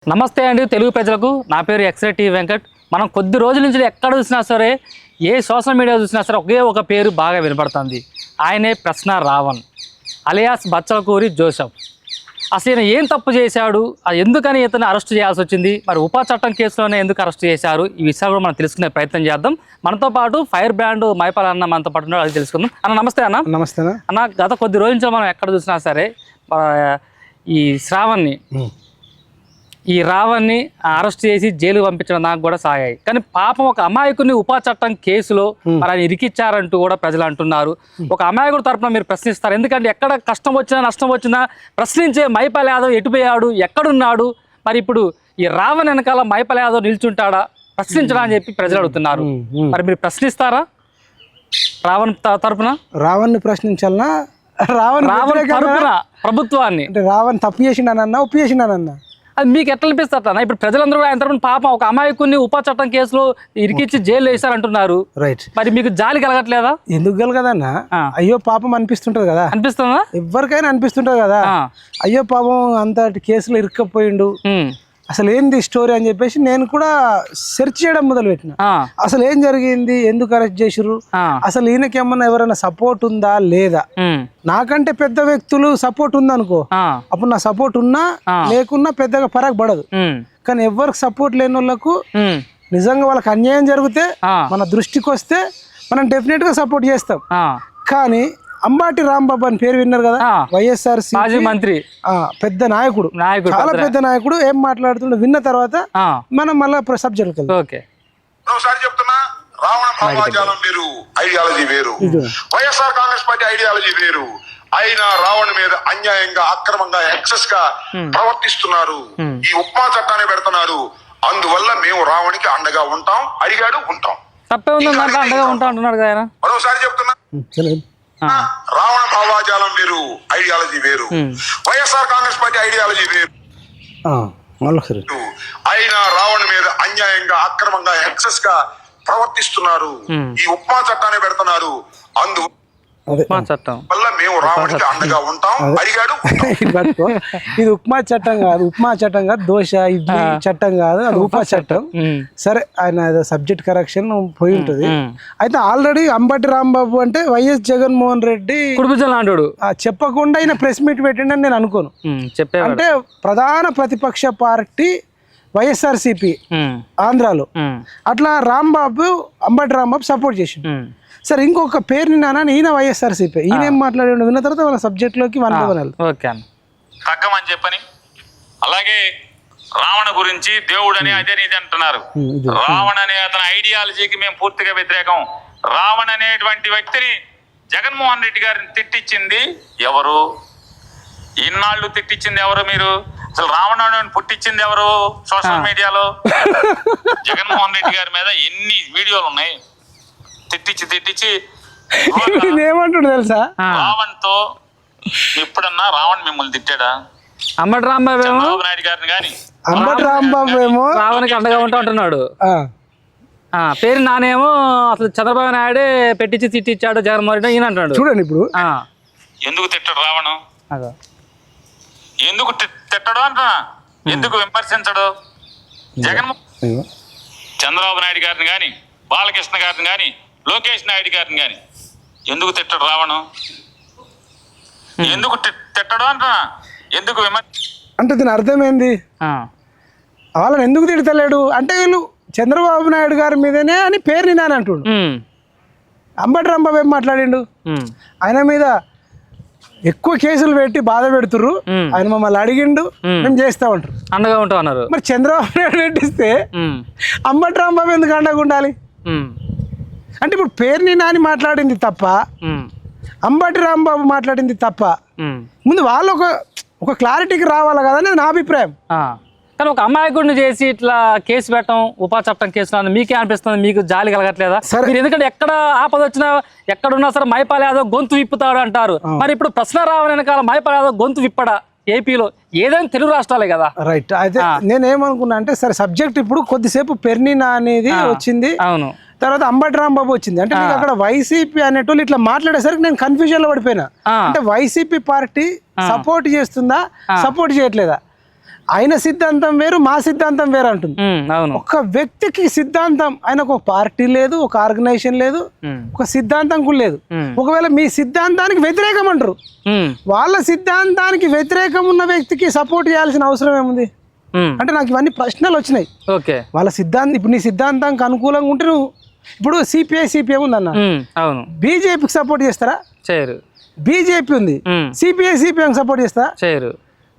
నమస్తే అండి తెలుగు ప్రజలకు నా పేరు ఎక్స్రే టీ వెంకట్. మనం కొద్ది రోజుల నుంచి ఎక్కడ చూసినా సరే ఏ సోషల్ మీడియా చూసినా సరే ఒకే ఒక పేరు బాగా వినపడుతుంది. ఆయనే ప్రశ్న రావణ్ అలియాస్ బచ్చలకూరి జోసెఫ్. అసలు ఈయన ఏం తప్పు చేశాడు, ఎందుకని ఇతను అరెస్ట్ చేయాల్సి వచ్చింది, మరి ఉపా చట్టం కేసులోనే ఎందుకు అరెస్ట్ చేశారు, ఈ విషయాలు కూడా మనం తెలుసుకునే ప్రయత్నం చేద్దాం. మనతో పాటు ఫైర్ బ్రాండ్ మైపాల్ అన్న మనతో పాటు ఉన్నాడు, అది తెలుసుకుందాం. అన్న నమస్తే అన్న. నమస్తే అన్న. గత కొద్ది రోజుల నుంచి మనం ఎక్కడ చూసినా సరే ఈ రావణ్ణి అరెస్ట్ చేసి జైలు పంపించడం నాకు కూడా సాగాయి. కానీ పాపం ఒక అమాయకుని ఉపా చట్టం కేసులో మరి ఆయన ఇరికిచ్చారంటూ కూడా ప్రజలు అంటున్నారు. ఒక అమాయకుడు తరపున మీరు ప్రశ్నిస్తారు, ఎందుకంటే ఎక్కడ కష్టం వచ్చినా నష్టం వచ్చినా ప్రశ్నించే మైపాల్ యాదవ్ ఎటుపోయాడు, ఎక్కడున్నాడు, మరి ఇప్పుడు ఈ రావణ్ వెనకాల మైపాల్ యాదవ్ నిల్చుంటాడా ప్రశ్నించడా అని చెప్పి ప్రజలు అడుగుతున్నారు. మరి మీరు ప్రశ్నిస్తారా రావణ్ తరపున? రావణ్ని ప్రశ్నించాలనా రావణ్ తరపున ప్రభుత్వాన్ని? అంటే రావణ్ తప్పు చేసిండనన్నా ఒప్పు చేసిండనన్నా అది మీకు ఎట్లా అనిపిస్తారన్న? ఇప్పుడు ప్రజలందరూ ఆయన తరపున పాపం ఒక అమాయకుని ఉపా చట్టం కేసులో ఇరికిచ్చి జైలు వేశారంటున్నారు. రైట్. మరి మీకు జాలి కలగట్లేదా? ఎందుకు కలగదన్నా? అయ్యో పాపం అనిపిస్తుంటది కదా. అనిపిస్తుందా? ఎవరికైనా అనిపిస్తుంటది కదా. అయ్యో పాపం అంతటి కేసులో ఇరుక్కపోయిండు, అసలు ఏంది స్టోరీ అని చెప్పేసి నేను కూడా సెర్చ్ చేయడం మొదలు పెట్టిన. అసలు ఏం జరిగింది, ఎందుకు అరెస్ట్ చేసిర్రు, అసలు ఈయనకేమన్నా ఎవరైనా సపోర్ట్ ఉందా లేదా, నాకంటే పెద్ద వ్యక్తులు సపోర్ట్ ఉందనుకో అప్పుడు నా సపోర్ట్ ఉన్నా లేకున్నా పెద్దగా ఫరక్ పడదు. కానీ ఎవరికి సపోర్ట్ లేని వాళ్ళకు నిజంగా వాళ్ళకి అన్యాయం జరిగితే మన దృష్టికి వస్తే మనం డెఫినెట్ గా సపోర్ట్ చేస్తాం. కానీ అంబాటి రాంబాబు అని పేరు విన్నారు కదా, వైఎస్ఆర్ మాజీ మంత్రి, పెద్ద నాయకుడు, చాలా పెద్ద నాయకుడు, ఏం మాట్లాడుతుండో విన్న తర్వాత మనం మళ్ళీ సబ్జెక్ట్ చెప్తున్నా. రావణ భావాజాలం వేరు, ఐడియాలజీ వేరు, వైఎస్ఆర్ కాంగ్రెస్ పార్టీ ఐడియాలజీ వేరు. అయినా రావణ మీద అన్యాయంగా అక్రమంగా ఎక్సెస్ గా ప్రవర్తిస్తున్నారు, ఈ ఉపా చట్టాన్ని పెడుతున్నారు. అందువల్ల మేము రావణికి అండగా ఉంటాం. అడిగాడు, ఉంటాం. తప్పే ఉంది, అండగా ఉంటాం అంటున్నాడు కదా. మరోసారి చెప్తున్నా, రావణ భావాజాలం వేరు, ఐడియాలజీ వేరు, వైఎస్ఆర్ కాంగ్రెస్ పార్టీ ఐడియాలజీ వేరు. అయినా రావణ మీద అన్యాయంగా అక్రమంగా ఎక్సెస్ గా ప్రవర్తిస్తున్నారు, ఈ ఉపా చట్టాన్ని పెడుతున్నారు. వల్ల మేము రావణికి అండగా ఉంటాం. అడిగాడు, ఇది ఉప్మా చట్టం కాదు, ఉప్మా చట్టం కాదు, దోశ ఇడ్లీ చట్టం కాదు, అది ఉపా చట్టం. సరే, ఆయన సబ్జెక్ట్ కరెక్షన్ పోయి ఉంటది. అయితే ఆల్రెడీ అంబటి రాంబాబు అంటే వైఎస్ జగన్మోహన్ రెడ్డి చెప్పకుండా ఆయన ప్రెస్ మీట్ పెట్టిండని నేను అనుకోను. అంటే ప్రధాన ప్రతిపక్ష పార్టీ వైఎస్ఆర్సీపీ ఆంధ్రాలో, అట్లా అంబటి రాంబాబు సపోర్ట్ చేసిండు. సరే, ఇంకొక పేరుని నాన్న ఈయన వైఎస్ఆర్సీపీ, ఈయన ఏం మాట్లాడి విన్న తర్వాత వాళ్ళ సబ్జెక్ట్ లోకి తగ్గమని చెప్పని, అలాగే రావణ గురించి దేవుడని అదే నీతి అంటున్నారు. రావణ అనే అతని ఐడియాలజీకి మేము పూర్తిగా వ్యతిరేకం. రావణ అనేటువంటి వ్యక్తిని జగన్మోహన్ రెడ్డి గారిని తిట్టించింది ఎవరు? ఇన్నాళ్ళు తిట్టించింది ఎవరు? మీరు అసలు రావణుని పుట్టించింది ఎవరు? సోషల్ మీడియాలో జగన్మోహన్ రెడ్డి గారి మీద ఎన్ని వీడియోలు ఉన్నాయి. తిట్టించి ఏమంటాడు తెలుసా, రావణ్ తో ఎప్పుడన్నా రావణ్ మిమ్మల్ని తిట్టాడా? అంబటి రాంబాబు చంద్రబాబు నాయుడు గారిని కానీ, అంబటి రాంబాబు ఏమో రావణ్కి అండగా ఉంటా అంటున్నాడు. పేరు నానేమో అసలు చంద్రబాబు నాయుడే పెట్టించి తిట్టించాడు జగన్మోహన్ రెడ్డి ఈయన అంటున్నాడు. చూడండి ఇప్పుడు ఎందుకు తిట్టాడు రావణ్? ఎందుకు తిట్టడు అంటున్నా, ఎందుకు విమర్శించడు? జగన్మోహన్ చంద్రబాబు నాయుడు గారిని కానీ, బాలకృష్ణ గారిని కానీ, లోకేష్ నాయుడు గారిని కానీ ఎందుకు తిట్టడు రావణ్? ఎందుకు తిట్టడు అంటున్నా, ఎందుకు అంటే దీని అర్థమైంది. వాళ్ళని ఎందుకు తిడతలేడు అంటే వీళ్ళు చంద్రబాబు నాయుడు గారి మీదనే అని పేరు నిన్నాను అంటుడు. అంబటి రాంబాబు ఏం మాట్లాడిండు, ఆయన మీద ఎక్కువ కేసులు పెట్టి బాధ పెడుతుర్రు, ఆయన మమ్మల్ని అడిగిండు, మేము చేస్తా ఉంటారు, అండగా ఉంటాం అన్నారు. మరి చంద్రబాబు నాయుడు పెట్టిస్తే అంబటి రాంబాబు ఎందుకు అండగా ఉండాలి? అంటే ఇప్పుడు పేరుని నాని మాట్లాడింది తప్ప, అంబటి రాంబాబు మాట్లాడింది తప్ప, ముందు వాళ్ళు ఒక క్లారిటీకి రావాలి కదా అనేది నా అభిప్రాయం. కానీ ఒక అమాయకుడిని చేసి ఇట్లా కేసు పెట్టడం ఉపా చట్టం కేసు మీకే అనిపిస్తుంది? మీకు జాలి కలగట్లేదా? మీరు ఎందుకంటే ఎక్కడ ఆపద వచ్చినా ఎక్కడున్నా సరే మైపాల్ యాదవ్ గొంతు విప్పుతాడు అంటారు. మరి ఇప్పుడు ప్రశ్న రావణ వెనకాల మైపాల్ యాదవ్ గొంతు విప్పడా? ఏపీలో ఏదైనా తెలుగు రాష్ట్రాలే కదా. రైట్. అయితే నేనేమనుకున్నా అంటే సరే సబ్జెక్ట్ ఇప్పుడు కొద్దిసేపు పెర్నినా అనేది వచ్చింది, అవును, తర్వాత అంబటి రాంబాబు వచ్చింది. అంటే నీకు అక్కడ వైసీపీ అనేటోళ్ళు ఇట్లా మాట్లాడేసరికి నేను కన్ఫ్యూజన్ లో పడిపోయినా. అంటే వైసీపీ పార్టీ సపోర్ట్ చేస్తుందా, సపోర్ట్ చేయట్లేదా? ఆయన సిద్ధాంతం వేరు, మా సిద్ధాంతం వేరు అంటుంది. అవును. ఒక వ్యక్తికి సిద్ధాంతం, ఆయనకు ఒక పార్టీ లేదు, ఒక ఆర్గనైజేషన్ లేదు, ఒక సిద్ధాంతం కూడా లేదు. ఒకవేళ మీ సిద్ధాంతానికి వ్యతిరేకం అంటారు, వాళ్ళ సిద్ధాంతానికి వ్యతిరేకం ఉన్న వ్యక్తికి సపోర్ట్ చేయాల్సిన అవసరం ఏముంది అంటే నాకు ఇవన్నీ ప్రశ్నలు వచ్చినాయి. ఓకే, వాళ్ళ సిద్ధాంతం ఇప్పుడు నీ సిద్ధాంతానికి అనుకూలంగా ఉంటే నువ్వు ఇప్పుడు సిపిఐ ఉందన్న, అవును, బీజేపీకి సపోర్ట్ చేస్తారా? చేయరు. బీజేపీ ఉంది, సిపిఐకి సపోర్ట్ చేస్తా? చేయరు.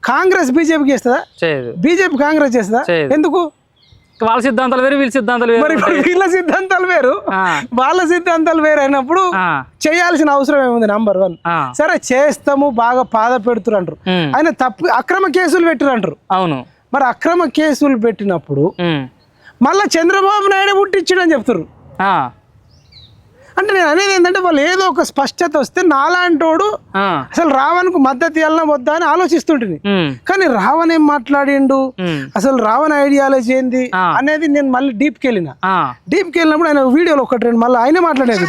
కాంగ్రెస్ బీజేపీకి చేస్తుందా? చేయదు. బీజేపీ కాంగ్రెస్ చేస్తుందా? ఎందుకు? వాళ్ళ సిద్ధాంతాలు వేరు, వీళ్ళ సిద్ధాంతాలు వేరు. మరి వీళ్ళ సిద్ధాంతాలు వేరు, వాళ్ళ సిద్ధాంతాలు వేరు అయినప్పుడు చేయాల్సిన అవసరం ఏముంది? నంబర్ 1. సరే చేస్తాము, బాగా బాధ పెడుతురు అంటారు, ఆయన తప్పు అక్రమ కేసులు పెట్టిరు అంటారు. అవును. మరి అక్రమ కేసులు పెట్టినప్పుడు మళ్ళా చంద్రబాబు నాయుడు పుట్టించాడు అని చెప్తారు. అంటే నేను అనేది ఏంటంటే వాళ్ళు ఏదో ఒక స్పష్టత వస్తే నాలాంటోడు అసలు రావణ్కు మద్దతు ఇవ్వాలన్నా వద్దా అని ఆలోచిస్తుంటుంది. కానీ రావణ్ ఏం మాట్లాడిండు, అసలు రావణ్ ఐడియాలజీ ఏంది అనేది నేను మళ్ళీ డీప్కి వెళ్ళినప్పుడు ఆయన వీడియోలో ఒకటి రెండు మళ్ళీ ఆయనే మాట్లాడేది.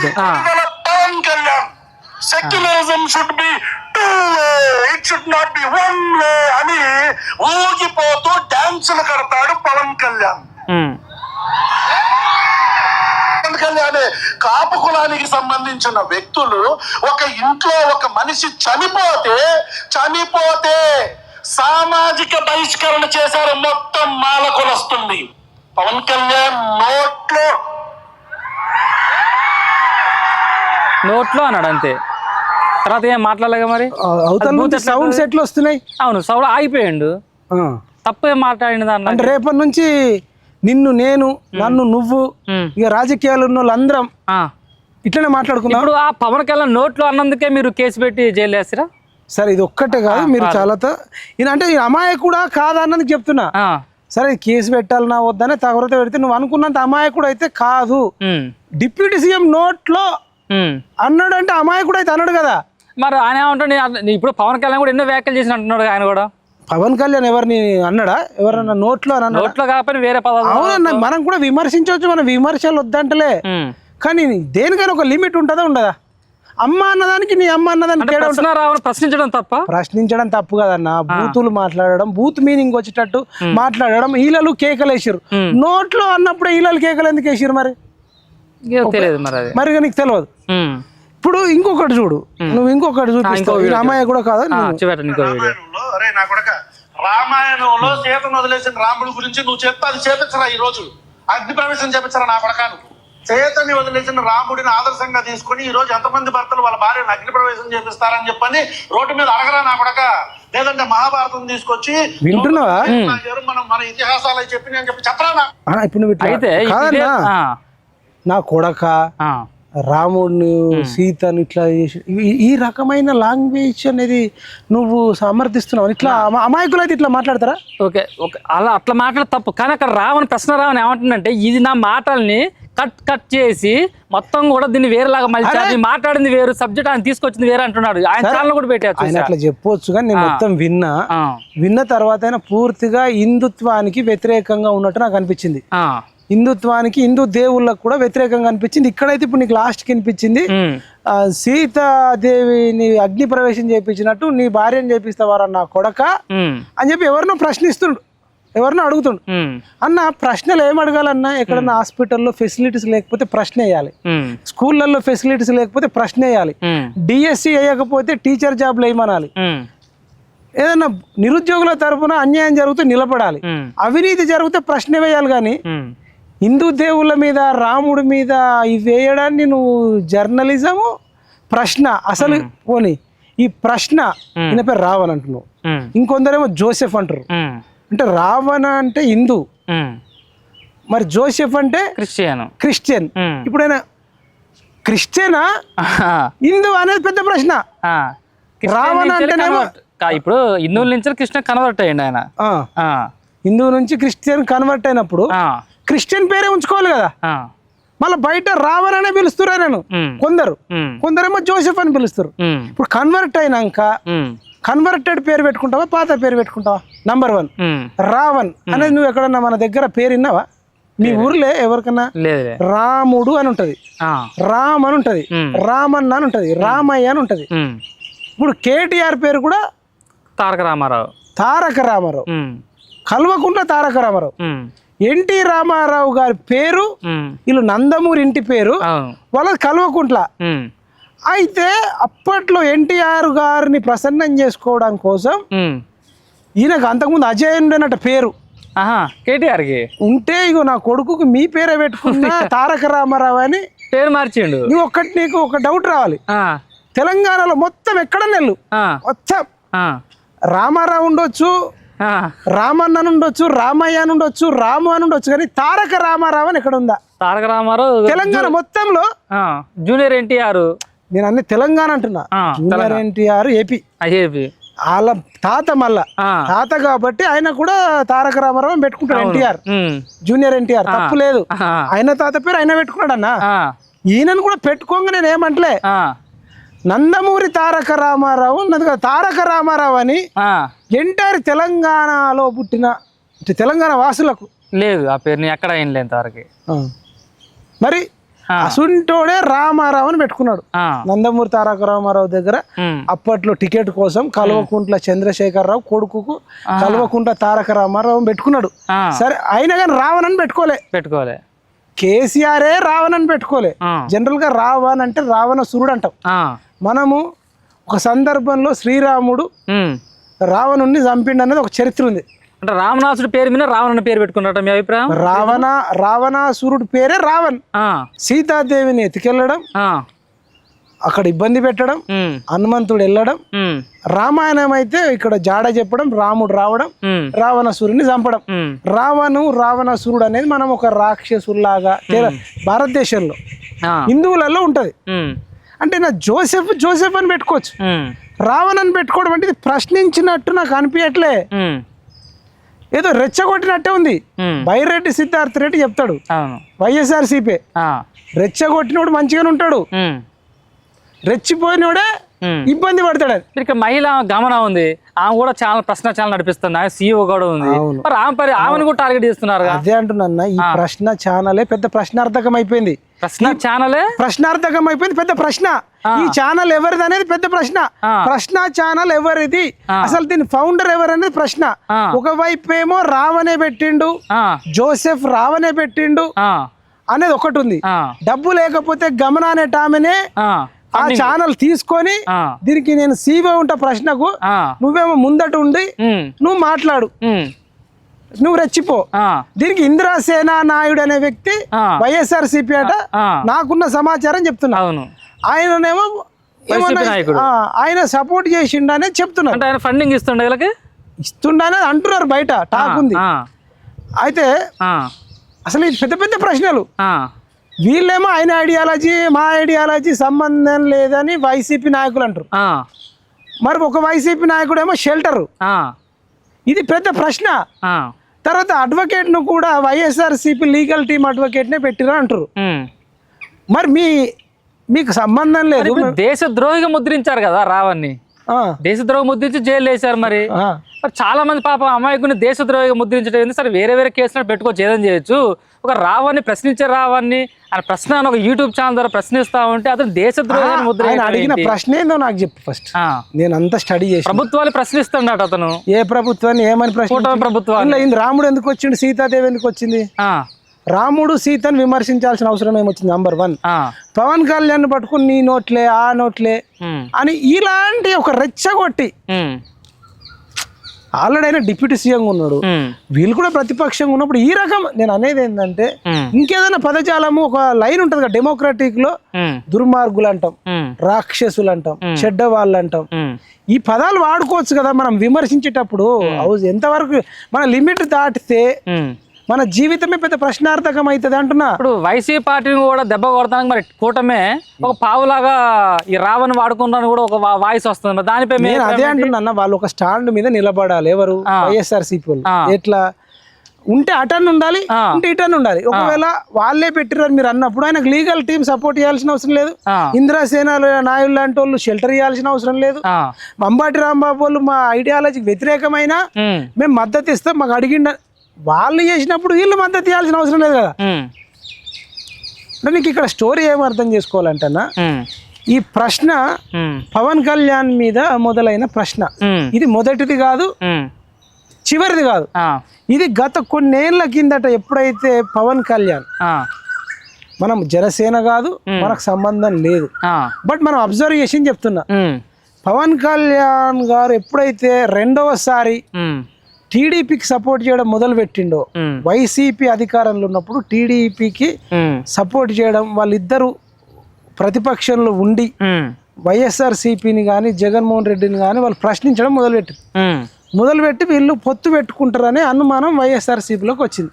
Secularism should be two way, it should not be one way అని ఊగిపోతూ డాన్సులు కడతాడు పవన్ కళ్యాణ్. అనే కాపు కులానికి సంబంధించిన వ్యక్తులు ఒక ఇంట్లో ఒక మనిషి చనిపోతే సామాజిక బహిష్కరణ చేశారు, మొత్తం మాల కులస్తుంది. పవన్ కళ్యాణ్ నోట్లో అన్నాడు అంతే, తర్వాత ఏం మాట్లాడలేక మరి సౌండ్స్ ఎట్లా వస్తున్నాయి. అవును, సౌండ్ ఆగిపోయాడు, తప్పు ఏం మాట్లాడింది దాన్ని. అంటే రేపటి నుంచి నన్ను నువ్వు ఇక రాజకీయాలు ఉన్న వాళ్ళందరం ఇట్లనే మాట్లాడుకున్నాం. ఇప్పుడు ఆ పవన్ కళ్యాణ్ నోట్లో అన్నందుకే మీరు కేసు పెట్టి జైలు వేస్తారా? సరే ఇది ఒక్కటే కాదు, మీరు చాలా అంటే అమాయకుడా కాదన్నది చెప్తున్నా. సరే కేసు పెట్టాలన్నా వద్దనే తగరత పెడితే నువ్వు అనుకున్నంత అమాయకుడు అయితే కాదు. డిప్యూటీ సీఎం నోట్లో అన్నాడు అంటే అమాయకుడు అయితే అన్నాడు కదా. మరి ఆయన ఏమంటాడు? ఇప్పుడు పవన్ కళ్యాణ్ కూడా ఎన్నో వ్యాఖ్యలు చేసిన అంటున్నాడు ఆయన కూడా. పవన్ కళ్యాణ్ ఎవరిని అన్నాడా? ఎవరన్నా నోట్లో కాకపోయినా వేరే పదాలు. అవునన్నా, మనం కూడా విమర్శించవచ్చు, మనం విమర్శలు వద్దంటలే. కానీ దేనికైనా ఒక లిమిట్ ఉంటుందా ఉండదా? అమ్మ అన్నదానికి నీ అమ్మ అన్నదానికి ప్రశ్నించడం తప్పు కదన్నా. బూతులు మాట్లాడడం, బూత్ మీనింగ్ వచ్చేటట్టు మాట్లాడడం, ఈలలు కేకలేసారు. నోట్లో అన్నప్పుడే ఈలలు కేకలు ఎందుకు వేసారు? మరి నీకు తెలియదు. ఇప్పుడు ఇంకొకటి చూడు, నువ్వు ఇంకొకటి చూపిస్తావు, రామాయణ కూడా కాదు. రామాయణంలో సీతను వదిలేసిన రాముడి గురించి నువ్వు చెప్తా, అది చేపించరా? ఈ రోజు అగ్ని ప్రవేశం చేపించరా నా కొడకాను? సీతని వదిలేసిన రాముడిని ఆదర్శంగా తీసుకుని ఈ రోజు ఎంతమంది భర్తలు వాళ్ళ భార్యను అగ్ని ప్రవేశం చేపిస్తారని చెప్పని రోడ్డు మీద అడగరా నా కొడక? లేదంటే మహాభారతం తీసుకొచ్చి వింటున్నావా? మనం మన ఇతిహాసాలు చెప్పి అని చెప్పి చెప్పరా? ఇప్పుడు నా కొడక రాముడిని సీతను ఇట్లా చేసి ఈ రకమైన లాంగ్వేజ్ అనేది నువ్వు సమర్థిస్తున్నావు. ఇట్లా అమాయకులు అయితే ఇట్లా మాట్లాడతారా? ఓకే, అట్లా మాట్లాడ తప్పు. కానీ అక్కడ రావణ్ ఏమంటుందంటే ఇది నా మాటల్ని కట్ చేసి మొత్తం కూడా దీన్ని వేరేలాగా మళ్ళీ మాట్లాడింది వేరు, సబ్జెక్ట్ ఆయన తీసుకొచ్చింది వేరే అంటున్నాడు. ఆయన ఛానల్ కూడా పెట్టారు. ఆయన అట్లా చెప్పొచ్చు, కానీ నేను మొత్తం విన్న తర్వాత ఆయన పూర్తిగా హిందుత్వానికి వ్యతిరేకంగా ఉన్నట్టు నాకు అనిపించింది. హిందుత్వానికి, హిందూ దేవుళ్ళకు కూడా వ్యతిరేకంగా అనిపించింది. ఇక్కడైతే ఇప్పుడు నీకు లాస్ట్ కి అనిపించింది సీతాదేవిని అగ్ని ప్రవేశం చేయించినట్టు నీ భార్యను చేపిస్తావారా నా కొడక అని చెప్పి ఎవరినో ప్రశ్నిస్తుండు, ఎవరినో అడుగుతుండు. అన్న ప్రశ్నలు ఏం అడగాలన్నా? ఎక్కడన్నా హాస్పిటల్లో ఫెసిలిటీస్ లేకపోతే ప్రశ్న వేయాలి, స్కూళ్ళల్లో ఫెసిలిటీస్ లేకపోతే ప్రశ్న వేయాలి, డిఎస్సి వేయకపోతే టీచర్ జాబ్లు వేయమనాలి, ఏదన్నా నిరుద్యోగుల తరఫున అన్యాయం జరిగితే నిలబడాలి, అవినీతి జరిగితే ప్రశ్న వేయాలి. కానీ హిందూ దేవుళ్ళ మీద, రాముడి మీద ఇవి వేయడాన్ని నువ్వు జర్నలిజము ప్రశ్న అసలు పోనీ ఈ ప్రశ్న ఈయన పేరు రావణ్ అంటున్నావు, ఇంకొందరేమో జోసెఫ్ అంటారు. అంటే రావణ అంటే హిందూ, మరి జోసెఫ్ అంటే క్రిస్టియన్. ఇప్పుడు ఆయన క్రిస్టియనా హిందూ అనేది పెద్ద ప్రశ్న. రావణ అంటేనేమో ఇప్పుడు హిందువుల నుంచి కృష్ణ కన్వర్ట్ అయ్యండి ఆయన. హిందూ నుంచి క్రిస్టియన్ కన్వర్ట్ అయినప్పుడు క్రిస్టియన్ పేరే ఉంచుకోవాలి కదా. మళ్ళీ బయట రావణ్ అనే పిలుస్తురా నేను కొందరేమో జోసెఫ్ అని పిలుస్తారు. ఇప్పుడు కన్వర్ట్ అయినాక కన్వర్టెడ్ పేరు పెట్టుకుంటావా, పాత పేరు పెట్టుకుంటావా? నంబర్ 1 రావణ్ అనేది నువ్వు ఎక్కడన్నా మన దగ్గర పేరు విన్నావా? మీ ఊర్లే ఎవరికన్నా రాముడు అని ఉంటది, రామ్ అని ఉంటది, రామన్న అని ఉంటది, రామయ్య అని ఉంటది. ఇప్పుడు కేటీఆర్ పేరు కూడా తారక రామారావు. కల్వకుంట్ల తారక రామారావు. ఉమ్, ఎన్టీ రామారావు గారి పేరు ఉమ్, వీళ్ళు నందమూరి ఇంటి పేరు, అవును. వాళ్ళది కల్వకుంట్ల. ఉమ్, అయితే అప్పట్లో ఎన్టీఆర్ గారిని ప్రసన్నం చేసుకోవడం కోసం ఉమ్. ఈయనకు అంతకుముందు అజయ్ ఉండేనట పేరు ఆహా, కేటీఆర్కి ఉంటే, ఇగో నా కొడుకుకి మీ పేరే పెట్టుకున్నా తారక రామారావు అని. పేరు మార్చిండు. నీకు ఒక డౌట్ రావాలి, ఆ, తెలంగాణలో మొత్తం ఎక్కడ నెల్లు ఆ, మొత్తం ఆ, రామారావు ఉండొచ్చు, ఆ. రామన్న అని ఉండొచ్చు, రామయ్య అని ఉండొచ్చు, రాము అని ఉండొచ్చు, కానీ తారక రామారావు అని ఎక్కడ ఉందా? తారక రామారావు తెలంగాణ మొత్తంలో ఆ, జూనియర్ ఎన్టీఆర్. నేను అన్ని తెలంగాణ అంటున్నా. ఆ, జూనియర్ ఎన్టీఆర్ ఏపీ, అయ్యేపి. వాళ్ళ తాత మళ్ళా తాత కాబట్టి ఆయన కూడా తారక రామారావు అని పెట్టుకుంటాడు. ఎన్టీఆర్ జూనియర్ ఎన్టీఆర్ తప్పు లేదు, ఆయన తాత పేరు ఆయన పెట్టుకున్నాడు అన్న. ఈయనను కూడా పెట్టుకోగా నేను ఏమంటలే. నందమూరి తారక రామారావు ఉన్నది కదా, తారక రామారావు అని ఎంటైర్ తెలంగాణలో పుట్టిన తెలంగాణ వాసులకు లేదు ఆ పేరుని ఎక్కడ అయిన ఇంతవరకు. మరి అసుంటోడే రామారావు అని పెట్టుకున్నాడు. నందమూరి తారక రామారావు దగ్గర అప్పట్లో టికెట్ కోసం కల్వకుంట్ల చంద్రశేఖరరావు కొడుకుకు కల్వకుంట్ల తారక రామారావు పెట్టుకున్నాడు. సరే అయినా కానీ రావణ్ అని పెట్టుకోలే. కేసీఆరే రావణ్ అని పెట్టుకోలే. జనరల్ గా రావణ్ అంటే రావణాసురుడు అంటాం. మనము ఒక సందర్భంలో శ్రీరాముడు రావణుణ్ణి చంపిండు అనేది ఒక చరిత్ర ఉంది. అంటే రావణాసుడి పేరు మీద రావణ పేరు పెట్టుకున్నట్ట మీ అభిప్రాయం? రావణాసురుడి పేరే రావణ్. సీతాదేవిని ఎత్తుకెళ్ళడం, అక్కడ ఇబ్బంది పెట్టడం, హనుమంతుడు వెళ్ళడం, రామాయణం అయితే ఇక్కడ జాడ చెప్పడం, రాముడు రావడం, రావణాసురుని చంపడం. రావణాసురుడు అనేది మనం ఒక రాక్షసులాగా భారతదేశంలో హిందువులలో ఉంటది. అంటే నా జోసెఫ్ అని పెట్టుకోవచ్చు, రావణ్ అని పెట్టుకోవడం అంటే ఇది ప్రశ్నించినట్టు నాకు అనిపించట్లే, ఏదో రెచ్చగొట్టినట్టే ఉంది. బైరెడ్డి సిద్ధార్థ రెడ్డి చెప్తాడు వైఎస్ఆర్సీపీ రెచ్చగొట్టినోడు మంచిగానే ఉంటాడు, రెచ్చిపోయినోడే ఇబ్బంది పడతాడు. ఇక్కడ మహిళ గమనం ఉంది, ఆమె కూడా చాలా ప్రశ్న నడిపిస్తుంది, సీఈఓ కూడా ఉంది, ఆమెను కూడా టార్గెట్ చేస్తున్నారు. అదే అంటున్నా, ఈ ప్రశ్న ఛానలే పెద్ద ప్రశ్నార్థకం అయిపోయింది. ప్రశ్నార్థకం అయిపోయింది, పెద్ద ప్రశ్న. ఈ ఛానల్ ఎవరిది అనేది పెద్ద ప్రశ్న. ప్రశ్న ఛానల్ ఎవరిది, అసలు దీని ఫౌండర్ ఎవరు అనేది ప్రశ్న. ఒకవైపు ఏమో రావనే పెట్టిండు, జోసెఫ్ రావనే పెట్టిండు అనేది ఒకటి ఉంది. డబ్బు లేకపోతే గమన అనేట ఆమెనే ఆ ఛానల్ తీసుకొని దీనికి నేను సీవో ఉంటా ప్రశ్నకు, నువ్వేమో ముందట ఉండి నువ్వు మాట్లాడు, నువ్వు రెచ్చిపో. దీనికి ఇందిరాసేన నాయుడు అనే వ్యక్తి వైఎస్ఆర్సీపీ అట, నాకున్న సమాచారం చెప్తున్నా. ఆయననేమో ఆయన సపోర్ట్ చేసిండనే చెప్తున్నారు. ఆయన ఫండింగ్ ఇస్తుండనే అంటున్నారు, బయట టాక్ ఉంది. అయితే అసలు ఇది పెద్ద పెద్ద ప్రశ్నలు. వీళ్ళేమో ఆయన ఐడియాలజీ మా ఐడియాలజీ సంబంధం లేదని వైసీపీ నాయకులు అంటారు. మరి ఒక వైసీపీ నాయకుడు ఏమో షెల్టరు. ఇది పెద్ద ప్రశ్న. తర్వాత అడ్వకేట్ ను కూడా వైఎస్ఆర్సీపీ లీగల్ టీమ్ అడ్వకేట్ నే పెట్టిరా అంటారు. మరి మీకు సంబంధం లేదు. దేశద్రోహిగా ముద్రించారు కదా రావణ్ణి, దేశద్రోహి ముద్రించి జైలు వేశారు. మరి చాలా మంది పాపం అమాయకుని దేశద్రోహిగా ముద్రించడం సరే, వేరే వేరే కేసులు పెట్టుకోవచ్చు, ఏదని చేయొచ్చు. ఒక రావణ్ణి ప్రశ్నించే రావణ్ణి ఆయన ప్రశ్న ఒక యూట్యూబ్ ఛానల్ ద్వారా ప్రశ్నిస్తా ఉంటే అతను దేశద్రోహి ముద్ర అడిగిన ప్రశ్న ఏందో నాకు చెప్పు ఫస్ట్. నేను అంతా స్టడీ చేసి ప్రభుత్వాలు ప్రశ్నిస్తాడు అతను. ఏ ప్రభుత్వాన్ని ఏమని ప్రశ్న? ప్రభుత్వం. రాముడు ఎందుకు వచ్చిండు, సీతాదేవి ఎందుకు వచ్చింది? రాముడు సీతను విమర్శించాల్సిన అవసరం ఏమొచ్చింది? నంబర్ 1. పవన్ కళ్యాణ్ పట్టుకుని నీ నోట్లే ఆ నోట్లే అని ఇలాంటి ఒక రెచ్చగొట్టి, ఆల్రెడీ అయినా డిప్యూటీ సీఎం ఉన్నాడు, వీళ్ళు కూడా ప్రతిపక్షంగా ఉన్నప్పుడు ఈ రకం. నేను అనేది ఏంటంటే ఇంకేదైనా పదజాలము ఒక లైన్ ఉంటది కదా డెమోక్రటిక్ లో, దుర్మార్గులు అంటాం, రాక్షసులు అంటాం, చెడ్డ వాళ్ళు అంటాం, ఈ పదాలు వాడుకోవచ్చు కదా మనం విమర్శించేటప్పుడు. ఎంతవరకు మన లిమిట్ దాటితే మన జీవితమే పెద్ద ప్రశ్నార్థకం అవుతుంది అంటున్నా. ఇప్పుడు వైసీపీ పార్టీని కూడా దెబ్బ కొడతానికి మరి కూటమే ఒక పావులాగా ఈ రావణ్ వాడుకున్నాను కూడా ఒక వాయిస్ వస్తుంది. దానిపై నేను అదే అంటున్నా, వాళ్ళు ఒక స్టాండ్ మీద నిలబడాలి. ఎవరు? వైఎస్ఆర్సీపీ వాళ్ళు. ఎట్లా ఉంటే అటన్ ఉండాలి, ఉంటే ఇటన్ ఉండాలి. ఒకవేళ వాళ్ళే పెట్టిరని మీరు అన్నప్పుడు ఆయనకు లీగల్ టీం సపోర్ట్ చేయాల్సిన అవసరం లేదు. ఇందిరాసేన నాయుడు లాంటి వాళ్ళు షెల్టర్ ఇవ్వాల్సిన అవసరం లేదు. అంబాటి రాంబాబు వాళ్ళు మా ఐడియాలజీకి వ్యతిరేకమైన మేము మద్దతు ఇస్తాం, మాకు అడిగిండ వాళ్ళు చేసినప్పుడు వీళ్ళు మద్దతు ఇవ్వాల్సిన అవసరం లేదు కదా. నీకు ఇక్కడ స్టోరీ ఏం అర్థం చేసుకోవాలంటన్నా, ఈ ప్రశ్న పవన్ కళ్యాణ్ మీద మొదలైన ప్రశ్న. ఇది మొదటిది కాదు, చివరిది కాదు, ఆ, ఇది గత కొన్నేళ్ల కిందట ఎప్పుడైతే పవన్ కళ్యాణ్, ఆ, మనం జనసేన కాదు, మనకు సంబంధం లేదు, ఆ, బట్ మనం అబ్జర్వ్ చేసి చెప్తున్నా, ఉమ్, పవన్ కళ్యాణ్ గారు ఎప్పుడైతే రెండవసారి టీడీపీకి సపోర్ట్ చేయడం మొదలు పెట్టిండో, వైసీపీ అధికారంలో ఉన్నప్పుడు టీడీపీకి సపోర్ట్ చేయడం, వాళ్ళిద్దరూ ప్రతిపక్షంలో ఉండి వైఎస్ఆర్సీపీని కానీ జగన్మోహన్ రెడ్డిని కానీ వాళ్ళు ప్రశ్నించడం మొదలుపెట్టి వీళ్ళు పొత్తు పెట్టుకుంటారనే అనుమానం వైఎస్ఆర్సీపీలోకి వచ్చింది.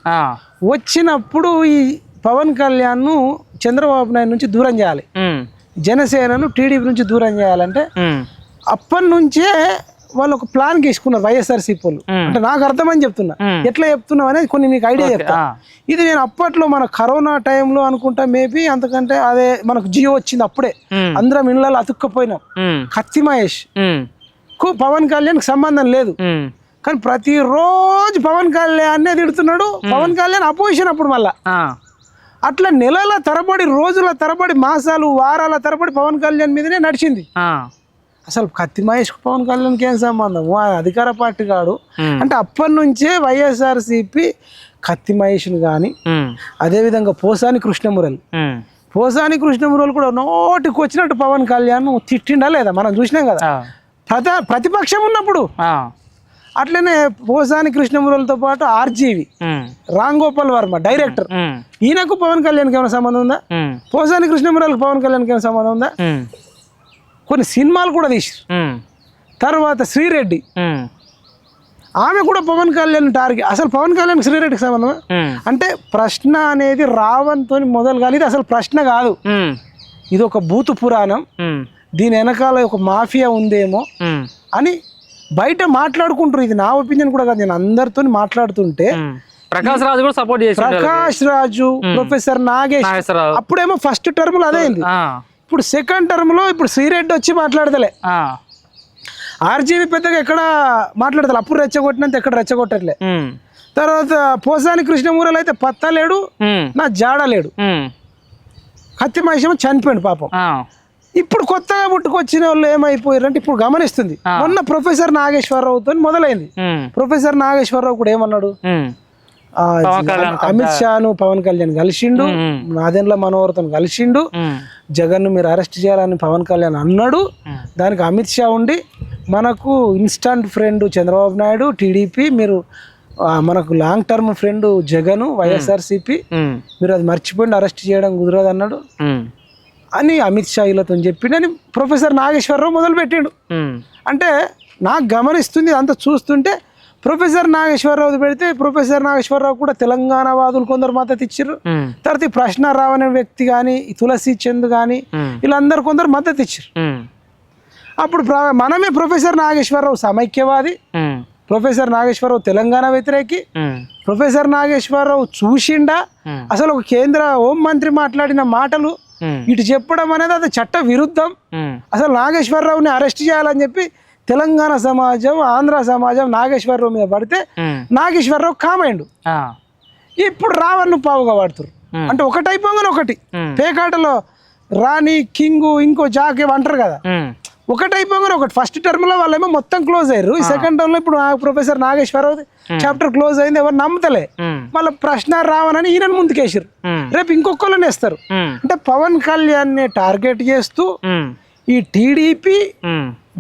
వచ్చినప్పుడు ఈ పవన్ కళ్యాణ్ను చంద్రబాబు నాయుడు నుంచి దూరం చేయాలి, జనసేనను టీడీపీ నుంచి దూరం చేయాలంటే అప్పటి నుంచే వాళ్ళు ఒక ప్లాన్ తీసుకున్నారు వైఎస్ఆర్సీపీ వాళ్ళు. అంటే నాకు అర్థమని చెప్తున్నా, ఎట్లా చెప్తున్నావు అనేది కొన్ని మీకు ఐడియా చెప్తా. ఇది నేను అప్పట్లో మన కరోనా టైంలో అనుకుంటా, మేబీ అంతకంటే అదే మనకు జియో వచ్చింది అప్పుడే, అందరం ఇళ్ళలో అతుక్కపోయినాం. కత్తి మహేష్ పవన్ కళ్యాణ్కి సంబంధం లేదు, కానీ ప్రతిరోజు పవన్ కళ్యాణ్ తిడుతున్నాడు. పవన్ కళ్యాణ్ అపోజిషన్ అప్పుడు మళ్ళా అట్లా నెలల తరబడి, రోజుల తరబడి, మాసాలు, వారాల తరబడి పవన్ కళ్యాణ్ మీదనే నడిచింది. అసలు కత్తి మహేష్ పవన్ కళ్యాణ్కి ఏం సంబంధం, అధికార పార్టీ కాడు. అంటే అప్పటి నుంచే వైఎస్ఆర్సీపీ కత్తి మహేష్ని కానీ, అదేవిధంగా పోసాని కృష్ణమురళి కూడా నోటికి వచ్చినట్టు పవన్ కళ్యాణ్ తిట్టిండా లేదా మనం చూసినాం కదా ప్రతిపక్షం ఉన్నప్పుడు. అట్లనే పోసాని కృష్ణమురళితో పాటు ఆర్జీవి రామ్ గోపాల్ వర్మ డైరెక్టర్, ఈయనకు పవన్ కళ్యాణ్కి ఏమైనా సంబంధం ఉందా? పోసాని కృష్ణమురళికి పవన్ కళ్యాణ్కి ఏమైనా సంబంధం ఉందా? కొన్ని సినిమాలు కూడా తీసారు. తర్వాత శ్రీరెడ్డి, ఆమె కూడా పవన్ కళ్యాణ్ టార్గెట్. అసలు పవన్ కళ్యాణ్ శ్రీరెడ్డికి సంబంధం అంటే ప్రశ్న అనేది రావణ్తో మొదలు కాదు, ఇది అసలు ప్రశ్న కాదు, ఇది ఒక భూత పురాణం, దీని వెనకాల ఒక మాఫియా ఉందేమో అని బయట మాట్లాడుకుంటారు. ఇది నా ఒపీనియన్ కూడా కాదు, నేను అందరితో మాట్లాడుతుంటే ప్రకాష్ రాజు కూడా సపోర్ట్ చేసి, ప్రకాష్ రాజు, ప్రొఫెసర్ నాగేష్, అప్పుడేమో ఫస్ట్ టర్మ్ లో అదే అయింది, ఇప్పుడు సెకండ్ టర్మ్ లో ఇప్పుడు శ్రీరెడ్డి వచ్చి మాట్లాడతలే, ఆర్జీవి పెద్దగా ఎక్కడ మాట్లాడతలే, అప్పుడు రెచ్చగొట్టినంత ఎక్కడ రెచ్చగొట్టట్లే. తర్వాత పోసాని కృష్ణమూరలు అయితే పత్తా లేడు, నా జాడ లేడు, కత్తి మహేష్ చనిపోయాడు పాపం. ఇప్పుడు కొత్తగా పుట్టుకొచ్చిన వాళ్ళు ఏమైపోయారు అంటే ఇప్పుడు గమనిస్తుంది. మొన్న ప్రొఫెసర్ నాగేశ్వరరావుతో మొదలైంది. ప్రొఫెసర్ నాగేశ్వరరావు కూడా ఏమన్నాడు, అమిత్ షాను పవన్ కళ్యాణ్ కలిసిండు, నాదెండ్ల మనోహర్తో కలిసిండు, జగన్ ను మీరు అరెస్ట్ చేయాలని పవన్ కళ్యాణ్ అన్నాడు. దానికి అమిత్ షా ఉండి మనకు instant friend Chandrababu Naidu TDP, మీరు మనకు long term friend Jagan YSRCP, మీరు అది మర్చిపోయింది, అరెస్ట్ చేయడం కుదరదు అన్నాడు అని అమిత్ షా ఇలాతో చెప్పిండని ప్రొఫెసర్ నాగేశ్వరరావు మొదలు పెట్టిండు. అంటే నాకు గమనిస్తుంది అంత చూస్తుంటే ప్రొఫెసర్ నాగేశ్వరరావు పెడితే ప్రొఫెసర్ నాగేశ్వరరావు కూడా తెలంగాణ వాదులు కొందరు మద్దతు ఇచ్చారు. తర్వాత ఈ ప్రశ్నారావు అనే వ్యక్తి కానీ, తులసి చంద్ కానీ, వీళ్ళందరూ కొందరు మద్దతు ఇచ్చారు. అప్పుడు మనమే ప్రొఫెసర్ నాగేశ్వరరావు సమైక్యవాది, ప్రొఫెసర్ నాగేశ్వరరావు తెలంగాణ వ్యతిరేకి, ప్రొఫెసర్ నాగేశ్వరరావు చూసిండా అసలు ఒక కేంద్ర హోంమంత్రి మాట్లాడిన మాటలు ఇటు చెప్పడం అనేది అది చట్ట విరుద్ధం, అసలు నాగేశ్వరరావుని అరెస్ట్ చేయాలని చెప్పి తెలంగాణ సమాజం, ఆంధ్ర సమాజం నాగేశ్వరరావు మీద పడితే నాగేశ్వరరావు కామైండు. ఇప్పుడు రావణ్ను పావుగా వాడుతారు. అంటే ఒకటైపోగానే ఒకటి పేకాటలో రాణి, కింగు, ఇంకో జాక్ అంటారు కదా, ఒకటైపోగానే ఒకటి. ఫస్ట్ టర్మ్ లో వాళ్ళేమో మొత్తం క్లోజ్ అయ్యారు, ఈ సెకండ్ టర్మ్ లో ఇప్పుడు ప్రొఫెసర్ నాగేశ్వరరావు చాప్టర్ క్లోజ్ అయింది, ఎవరు నమ్మతలే, మళ్ళీ ప్రశ్న రావనని ఈయన ముందుకేసారు, రేపు ఇంకొకళ్ళని వేస్తారు. అంటే పవన్ కళ్యాణ్ ని టార్గెట్ చేస్తూ ఈ టీడీపీ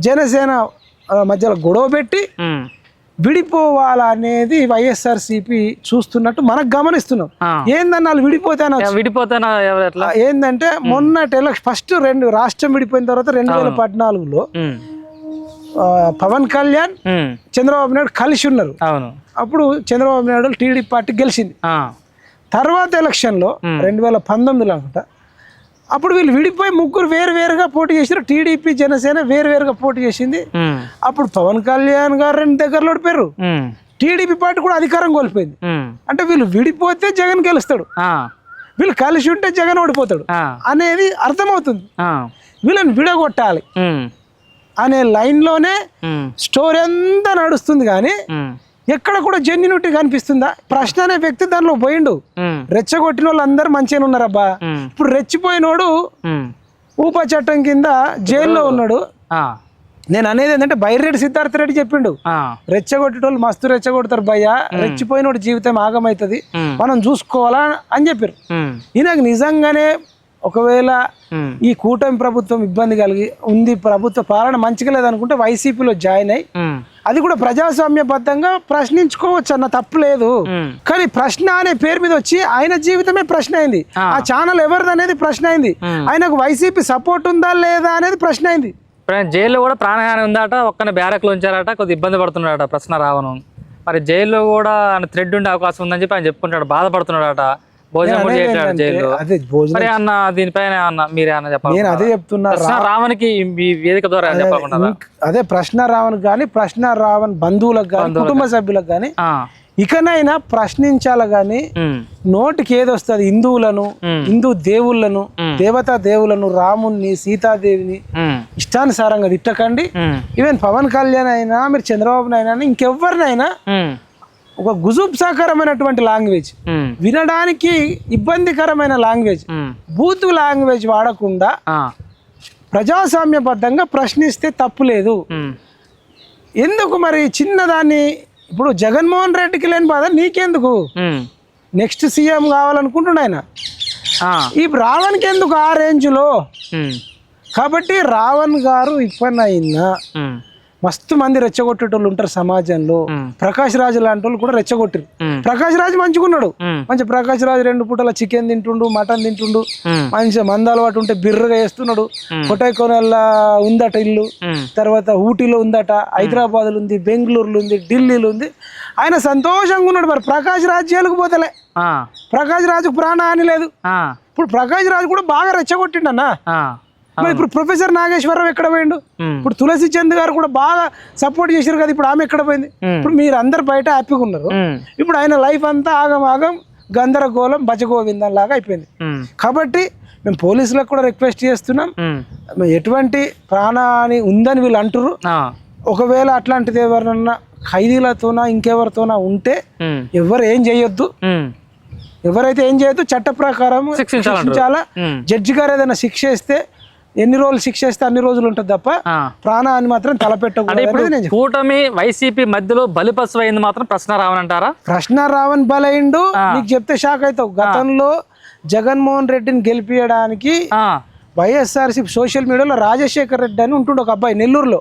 జనసేన మధ్యలో గొడవ పెట్టి విడిపోవాలనేది వైఎస్ఆర్సీపీ చూస్తున్నట్టు మనకు గమనిస్తున్నాం. ఏందన్నా వాళ్ళు విడిపోతానా ఏంటంటే మొన్న ఫస్ట్ రాష్ట్రం విడిపోయిన తర్వాత 2014లో పవన్ కళ్యాణ్ చంద్రబాబు నాయుడు కలిసి ఉన్నారు. అప్పుడు చంద్రబాబు నాయుడు టీడీపీ పార్టీ గెలిచింది. తర్వాత ఎలక్షన్లో 2019లో అనుకుంటా, అప్పుడు వీళ్ళు విడిపోయి ముగ్గురు వేరువేరుగా పోటీ చేశారు. టీడీపీ జనసేన వేరువేరుగా పోటీ చేసింది. అప్పుడు పవన్ కళ్యాణ్ గారు 2 దగ్గరలో ఓడిపోయారు, టీడీపీ పార్టీ కూడా అధికారం కోల్పోయింది. అంటే వీళ్ళు విడిపోతే జగన్ గెలుస్తాడు, వీళ్ళు కలిసి ఉంటే జగన్ ఓడిపోతాడు అనేది అర్థమవుతుంది. వీళ్ళని విడగొట్టాలి అనే లైన్లోనే స్టోరీ అంతా నడుస్తుంది. కానీ ఎక్కడ కూడా జెన్యూనిటీ కనిపిస్తుందా? ప్రశ్న అనే వ్యక్తి దానిలో పోయిండు, రెచ్చగొట్టిన వాళ్ళు అందరు మంచిగా ఉన్నారబ్బా. ఇప్పుడు రెచ్చిపోయినోడు ఊపా చట్టం కింద జైల్లో ఉన్నాడు. నేను అనేది ఏంటంటే బైరెడ్డి సిద్ధార్థ రెడ్డి చెప్పిండు, రెచ్చగొట్టేటోళ్ళు మస్తు రెచ్చగొడతారు భయ్య, రెచ్చిపోయినోడు జీవితం ఆగమవుతుంది, మనం చూసుకోవాలా అని చెప్పారు. ఈయనకు నిజంగానే ఒకవేళ ఈ కూటమి ప్రభుత్వం ఇబ్బంది కలిగి ఉంది, ప్రభుత్వ పాలన మంచిగా లేదనుకుంటే వైసీపీలో జాయిన్ అయ్యి అది కూడా ప్రజాస్వామ్యబద్ధంగా ప్రశ్నించుకోవచ్చు అన్న తప్పు లేదు. కానీ ప్రశ్న అనే పేరు మీద వచ్చి ఆయన జీవితమే ప్రశ్న అయింది, ఆ ఛానల్ ఎవరిది అనేది ప్రశ్న అయింది, ఆయనకు వైసీపీ సపోర్ట్ ఉందా లేదా అనేది ప్రశ్న అయింది. జైల్లో కూడా ప్రాణహాని ఉందట, ఒక్కనే బ్యారక్లో ఉంచారట, కొద్దిగా ఇబ్బంది పడుతున్నాడట ప్రశ్న రావను. మరి జైల్లో కూడా ఆయన థ్రెడ్ ఉండే అవకాశం ఉందని చెప్పి ఆయన చెప్పుకుంటాడు, బాధపడుతున్నాడట, భోజనం కూడా చేయట్లేదు జైల్లో. మరి అన్న దీనిపైన అన్న మీరే అన్న చెప్పాలి. నేను అదే చెప్తున్నా, రావణ్కి ఈ వేదిక ద్వారా చెప్పకుండా అదే ప్రశ్న రావణ్ కానీ, ప్రశ్న రావణ్ బంధువులకు కానీ, కుటుంబ సభ్యులకు కానీ ఇకనైనా ప్రశ్నించాలి. కానీ నోటికి ఏది వస్తుంది, హిందువులను, హిందూ దేవుళ్ళను, దేవతా దేవులను, రాముణ్ణి, సీతాదేవిని ఇష్టానుసారంగా తిట్టకండి. ఈవెన్ పవన్ కళ్యాణ్ అయినా, మీరు చంద్రబాబు అయినా, ఇంకెవరినైనా ఒక గుజుప్సాకరమైనటువంటి లాంగ్వేజ్, వినడానికి ఇబ్బందికరమైన లాంగ్వేజ్, బూత్ లాంగ్వేజ్ వాడకుండా ప్రజాస్వామ్యబద్ధంగా ప్రశ్నిస్తే తప్పు లేదు. ఎందుకు మరి చిన్నదాన్ని, ఇప్పుడు జగన్మోహన్ రెడ్డికి లేని బాధ నీకెందుకు, నెక్స్ట్ సీఎం కావాలనుకుంటున్నా ఆయన, ఈ రావణ్కి ఎందుకు ఆ రేంజ్లో? కాబట్టి రావణ్ గారు ఇప్పటినైనా, మస్తు మంది రెచ్చగొట్టేటోళ్ళు ఉంటారు సమాజంలో, ప్రకాష్ రాజ్ లాంటి వాళ్ళు కూడా రెచ్చగొట్టారు. ప్రకాష్ రాజ్ మంచిగున్నాడు, మంచి ప్రకాష్ రాజ్ 2 పూటల చికెన్ తింటుండు, మటన్ తింటుండు, మంచిగా మంద అలవాటు ఉంటే బిర్రగా వేస్తున్నాడు. కొటైకోనల్లా ఉందట ఇల్లు, తర్వాత ఊటీలో ఉందట, హైదరాబాద్లో ఉంది, బెంగళూరులో ఉంది, ఢిల్లీలో ఉంది, ఆయన సంతోషంగా ఉన్నాడు. మరి ప్రకాష్ రాజ్ జైలుకు పోతలే, ప్రకాష్ రాజుకు ప్రాణహాని లేదు. ఇప్పుడు ప్రకాష్ రాజ్ కూడా బాగా రెచ్చగొట్టిండు అన్న. మరి ఇప్పుడు ప్రొఫెసర్ నాగేశ్వరరావు ఎక్కడ పోయిండు? ఇప్పుడు తులసి చంద్ గారు కూడా బాగా సపోర్ట్ చేశారు కదా, ఇప్పుడు ఆమె ఎక్కడ పోయింది? ఇప్పుడు మీరు అందరు బయట హ్యాపీగా ఉన్నారు, ఇప్పుడు ఆయన లైఫ్ అంతా ఆగం గందరగోళం భజగోవిందం లాగా అయిపోయింది. కాబట్టి మేము పోలీసులకు కూడా రిక్వెస్ట్ చేస్తున్నాం, ఎటువంటి ప్రాణహాని ఉందని వీళ్ళు అంటారు, ఒకవేళ అట్లాంటిది ఎవరన్నా ఖైదీలతోనా ఇంకెవరితోనా ఉంటే ఎవరు ఏం చేయొద్దు, ఎవరైతే ఏం చేయొద్దు, చట్ట ప్రకారం శిక్షించాలా. జడ్జి గారు ఏదైనా శిక్ష ఇస్తే, ఎన్ని రోజులు శిక్ష ఇస్తే అన్ని రోజులు ఉంటుంది తప్ప ప్రాణాన్ని మాత్రం తలపెట్టకూడదు. కూటమి వైసీపీ మధ్యలో బలిపశువు అయింది మాత్రం ప్రశ్న రావణ్ అంటారా? ప్రశ్న రావణ్ బలైండు, నీకు చెప్తే షాక్ అవుతావు. గతంలో జగన్మోహన్ రెడ్డిని గెలిపించడానికి వైఎస్ఆర్సీపీ సోషల్ మీడియాలో రాజశేఖర్ రెడ్డి అని ఉంటుండే ఒక అబ్బాయి నెల్లూరులో.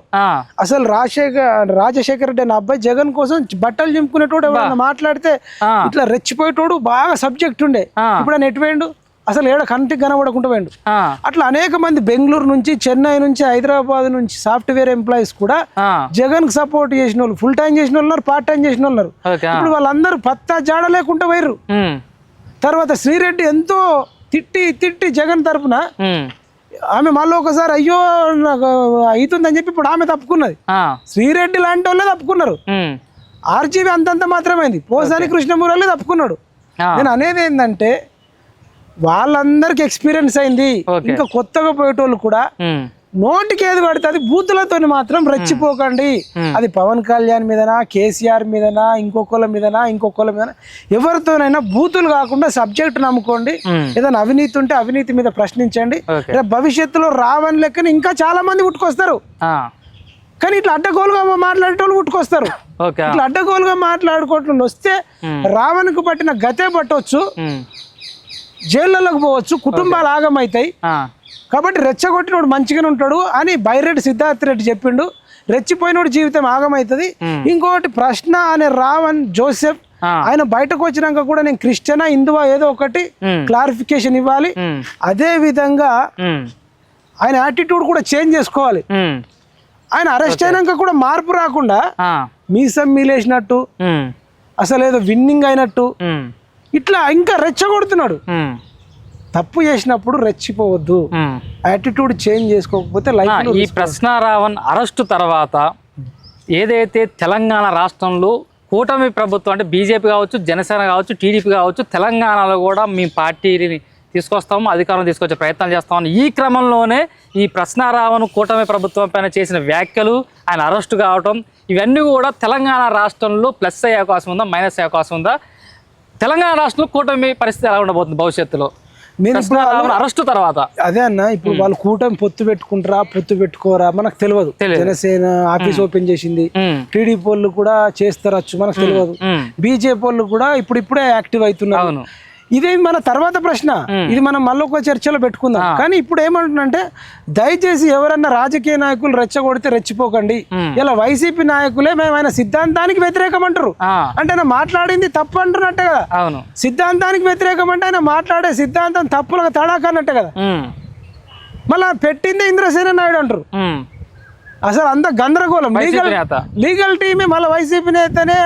అసలు రాజశేఖర్ రెడ్డి అనే అబ్బాయి జగన్ కోసం బట్టలు చింపుకునేటోడు, ఎవరైనా మాట్లాడితే ఇట్లా రెచ్చిపోయేటోడు, బాగా సబ్జెక్ట్ ఉండే. ఇప్పుడు ఆయన ఎటుపోయిండు, అసలు ఏడ కంటికి కనబడకుండా పోయిండు. అట్లా అనేక మంది బెంగళూరు నుంచి, చెన్నై నుంచి, హైదరాబాద్ నుంచి సాఫ్ట్వేర్ ఎంప్లాయీస్ కూడా జగన్ కి సపోర్ట్ చేసిన వాళ్ళు, ఫుల్ టైం చేసిన వాళ్ళు, పార్ట్ టైం చేసిన వాళ్ళు. ఇప్పుడు వాళ్ళందరూ పత్తా జాడ లేకుండా పోయారు. తర్వాత శ్రీరెడ్డి ఎంతో తిట్టి జగన్ తరఫున ఆమె మళ్ళీ ఒకసారి అయ్యో నాకు అవుతుందని చెప్పి ఇప్పుడు ఆమె తప్పుకున్నది. శ్రీరెడ్డి లాంటి వాళ్ళే తప్పుకున్నారు, ఆర్జీవి అంతంత మాత్రమైంది, పోసాని కృష్ణమూర్తి తప్పుకున్నాడు. నేను అనేది ఏంటంటే వాళ్ళందరికి ఎక్స్పీరియన్స్ అయింది, ఇంకా కొత్తగా పోయేటోళ్ళు కూడా నోటికి ఏది పడుతుంది బూతులతో మాత్రం రెచ్చిపోకండి. అది పవన్ కళ్యాణ్ మీదనా, కేసీఆర్ మీదనా, ఇంకొకళ్ళ మీదనా, ఎవరితోనైనా బూతులు కాకుండా సబ్జెక్ట్ నమ్ముకోండి. ఏదైనా అవినీతి ఉంటే అవినీతి మీద ప్రశ్నించండి. భవిష్యత్తులో రావని లెక్కన ఇంకా చాలా మంది పుట్టుకొస్తారు. కానీ ఇట్లా అడ్డగోలుగా మాట్లాడేటోళ్ళు పుట్టుకొస్తారు. ఇట్లా అడ్డగోలుగా మాట్లాడుకోవటం వస్తే రావణ్కు పట్టిన గతే పట్టవచ్చు, జైళ్ళలోకి పోవచ్చు, కుటుంబాలు ఆగమవుతాయి. కాబట్టి రెచ్చగొట్టినోడు మంచిగానే ఉంటాడు అని బైరెడ్డి సిద్ధార్థ రెడ్డి చెప్పిండు. రెచ్చిపోయినోడు జీవితం ఆగమవుతుంది. ఇంకోటి ప్రశ్న అనే రావణ్ జోసెఫ్ ఆయన బయటకు వచ్చినాక కూడా నేను క్రిస్టియనా హిందువా ఏదో ఒకటి క్లారిఫికేషన్ ఇవ్వాలి. అదే విధంగా ఆయన యాటిట్యూడ్ కూడా చేంజ్ చేసుకోవాలి. ఆయన అరెస్ట్ అయినాక కూడా మార్పు రాకుండా మీసం మీలేసినట్టు, అసలు ఏదో విన్నింగ్ అయినట్టు ఇట్లా ఇంకా రెచ్చగొడుతున్నాడు. తప్పు చేసినప్పుడు రెచ్చిపోవద్దు, యాటిట్యూడ్ చేంజ్ చేసుకోకపోతే లైఫ్. ఈ ప్రశ్న రావణ్ అరెస్టు తర్వాత ఏదైతే తెలంగాణ రాష్ట్రంలో కూటమి ప్రభుత్వం అంటే బీజేపీ కావచ్చు, జనసేన కావచ్చు, టీడీపీ కావచ్చు, తెలంగాణలో కూడా మీ పార్టీని తీసుకొస్తాము, అధికారం తీసుకొచ్చే ప్రయత్నాలు చేస్తామని ఈ క్రమంలోనే ఈ ప్రశ్న రావణ్ కూటమి ప్రభుత్వం పైన చేసిన వ్యాఖ్యలు, ఆయన అరెస్టు కావటం, ఇవన్నీ కూడా తెలంగాణ రాష్ట్రంలో ప్లస్ అయ్యే అవకాశం ఉందా, మైనస్ అయ్యే అవకాశం ఉందా? తెలంగాణ రాష్ట్రంలో కూటమి పరిస్థితి ఎలా ఉండబోతుంది భవిష్యత్తులో? అరెస్ట్ తర్వాత అదే అన్న, ఇప్పుడు వాళ్ళు కూటమి పొత్తు పెట్టుకుంటారా పొత్తు పెట్టుకోరా మనకు తెలియదు. జనసేన ఆఫీస్ ఓపెన్ చేసింది, టీడీపీ వాళ్ళు కూడా చేస్తారచ్చు మనకు తెలియదు, బీజేపీ వాళ్ళు కూడా ఇప్పుడిప్పుడే యాక్టివ్ అవుతున్నారు. ఇదే మన తర్వాత ప్రశ్న, ఇది మనం మళ్ళీ ఒక చర్చలో పెట్టుకుందాం. కానీ ఇప్పుడు ఏమంటున్నంటే, దయచేసి ఎవరన్నా రాజకీయ నాయకులు రెచ్చగొడితే రెచ్చిపోకండి. ఇలా వైసీపీ నాయకులే మేము ఆయన సిద్ధాంతానికి వ్యతిరేకం అంటారు. అంటే ఆయన మాట్లాడింది తప్పు అంటున్నట్టే కదా. సిద్ధాంతానికి వ్యతిరేకం అంటే ఆయన మాట్లాడే సిద్ధాంతం తప్పులుగా తడాకన్నట్టే కదా. మళ్ళా పెట్టిందే ఇంద్రసేన నాయుడు అంటారు. అసలు అంత గందరగోళం. లీగల్ టీమే మళ్ళీ వైసీపీ నేతనే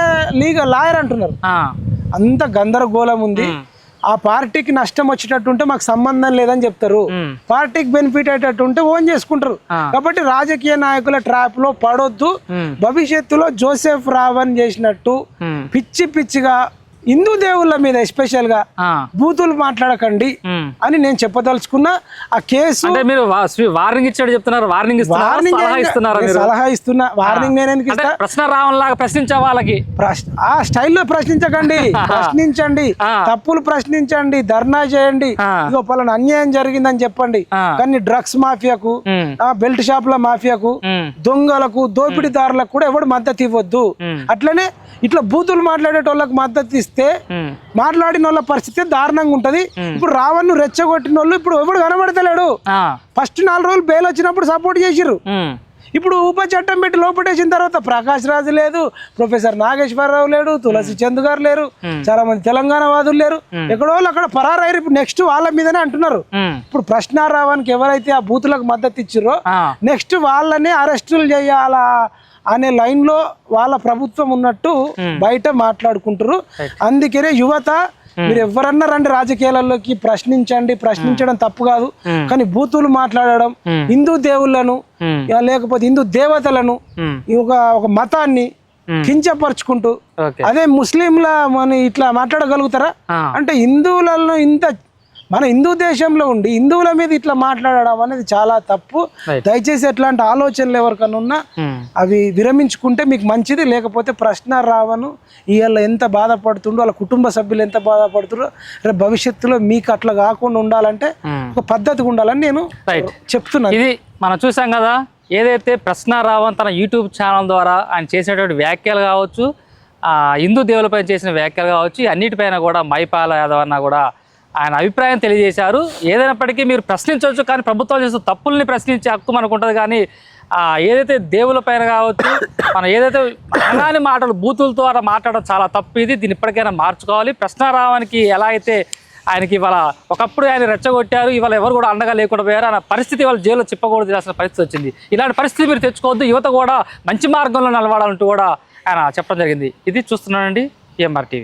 లాయర్ అంటున్నారు. అంత గందరగోళం ఉంది. ఆ పార్టీకి నష్టం వచ్చేటట్టుంటే మాకు సంబంధం లేదని చెప్తారు, పార్టీకి బెనిఫిట్ అయ్యేటట్టుంటే ఓన్ చేసుకుంటారు. కాబట్టి రాజకీయ నాయకుల ట్రాప్ లో పడొద్దు. భవిష్యత్తులో జోసెఫ్ రావణ్ చేసినట్టు పిచ్చి పిచ్చిగా హిందూ దేవుళ్ళ మీద ఎస్పెషల్ గా బూతులు మాట్లాడకండి అని నేను చెప్పదలుచుకున్నా. ఆ కేసు మీరు వార్నింగ్ ఇచ్చాడు చెప్తున్నారు, సలహా ఇస్తున్నా. వార్నింగ్ నేను ఎందుకు ఇస్తా? ప్రశ్న రావణ్లాగా ప్రశ్నించే వాళ్ళకి ఆ స్టైల్లో ప్రశ్నించకండి, ప్రశ్నించండి, తప్పులు ప్రశ్నించండి, ధర్నా చేయండి. ఇగో పలానా అన్యాయం జరిగిందని చెప్పండి. కానీ డ్రగ్స్ మాఫియాకు, బెల్ట్ షాపుల మాఫియాకు, దొంగలకు, దోపిడీదారులకు కూడా ఎవడు మద్దతు ఇవ్వద్దు. అట్లనే ఇట్లా బూతులు మాట్లాడేటోళ్ళకి మద్దతు ఇస్తే మాట్లాడిన వాళ్ళ పరిస్థితి దారుణంగా ఉంటది. ఇప్పుడు రావణ్ రెచ్చగొట్టిన వాళ్ళు ఇప్పుడు ఎవడు కనబడతలేడు. ఫస్ట్ 4 రోజులు బెయిల్ వచ్చినప్పుడు సపోర్ట్ చేసిర్రు. ఇప్పుడు ఉప చట్టం పెట్టి లోపటేసిన తర్వాత ప్రకాష్ రాజు లేదు, ప్రొఫెసర్ నాగేశ్వరరావు లేడు, తులసి చంద్ గారు లేరు, చాలా మంది తెలంగాణ వాదులు లేరు. ఎక్కడో అక్కడ పరారయ్యారు. ఇప్పుడు నెక్స్ట్ వాళ్ళ మీదనే అంటున్నారు. ఇప్పుడు ప్రశ్న రావణ్కి ఎవరైతే ఆ బూతులకు మద్దతు ఇచ్చిర్రో నెక్స్ట్ వాళ్ళనే అరెస్టులు చేయాలా అనే లైన్ లో వాళ్ళ ప్రభుత్వం ఉన్నట్టు బయట మాట్లాడుకుంటారు. అందుకనే యువత, మీరు ఎవరన్నా రండి రాజకీయాలలోకి, ప్రశ్నించండి. ప్రశ్నించడం తప్పు కాదు, కానీ బూతులు మాట్లాడడం, హిందూ దేవుళ్ళను లేకపోతే హిందూ దేవతలను, ఒక మతాన్ని కించపరుచుకుంటూ, అదే ముస్లింల మన ఇట్లా మాట్లాడగలుగుతారా? అంటే హిందువులలో మన హిందూ దేశంలో ఉండి హిందువుల మీద ఇట్లా మాట్లాడడం అనేది చాలా తప్పు. దయచేసి ఎట్లాంటి ఆలోచనలు ఎవరికన్నా ఉన్నా అవి విరమించుకుంటే మీకు మంచిది. లేకపోతే ప్రశ్న రావను ఇవాళ ఎంత బాధపడుతుండో, వాళ్ళ కుటుంబ సభ్యులు ఎంత బాధపడుతుండో, రేపు భవిష్యత్తులో మీకు అట్లా కాకుండా ఉండాలంటే ఒక పద్ధతిగా ఉండాలని నేను చెప్తున్నాను. ఇది మనం చూసాం కదా, ఏదైతే ప్రశ్న రావణ్ తన యూట్యూబ్ ఛానల్ ద్వారా ఆయన చేసినటువంటి వ్యాఖ్యలు కావచ్చు, హిందూ దేవులపై చేసిన వ్యాఖ్యలు కావచ్చు, అన్నిటిపైన కూడా మైపాల యాదవ్ అన్న కూడా ఆయన అభిప్రాయం తెలియజేశారు. ఏదైనప్పటికీ మీరు ప్రశ్నించవచ్చు, కానీ ప్రభుత్వం చేసిన తప్పుల్ని ప్రశ్నించే హక్కు మనకు ఉంటుంది. కానీ ఏదైతే దేవుల పైన కావచ్చు, మనం ఏదైతే అనగాని మాటలు బూతులతో అలా మాట్లాడడం చాలా తప్పు. దీన్ని ఇప్పటికైనా మార్చుకోవాలి. ప్రశ్న రావణ్కి ఎలా అయితే ఆయనకి ఇవాళ ఒకప్పుడు ఆయన రెచ్చగొట్టారు, ఇవాళ ఎవరు కూడా అండగా లేకుండా పోయారు అన్న పరిస్థితి వాళ్ళ జైల్లో చెప్పకూడదు పరిస్థితి వచ్చింది. ఇలాంటి పరిస్థితి మీరు తెచ్చుకోవద్దు, యువత కూడా మంచి మార్గంలో నిలబడాలంటూ కూడా ఆయన చెప్పడం జరిగింది. ఇది చూస్తున్నానండి EMR TV.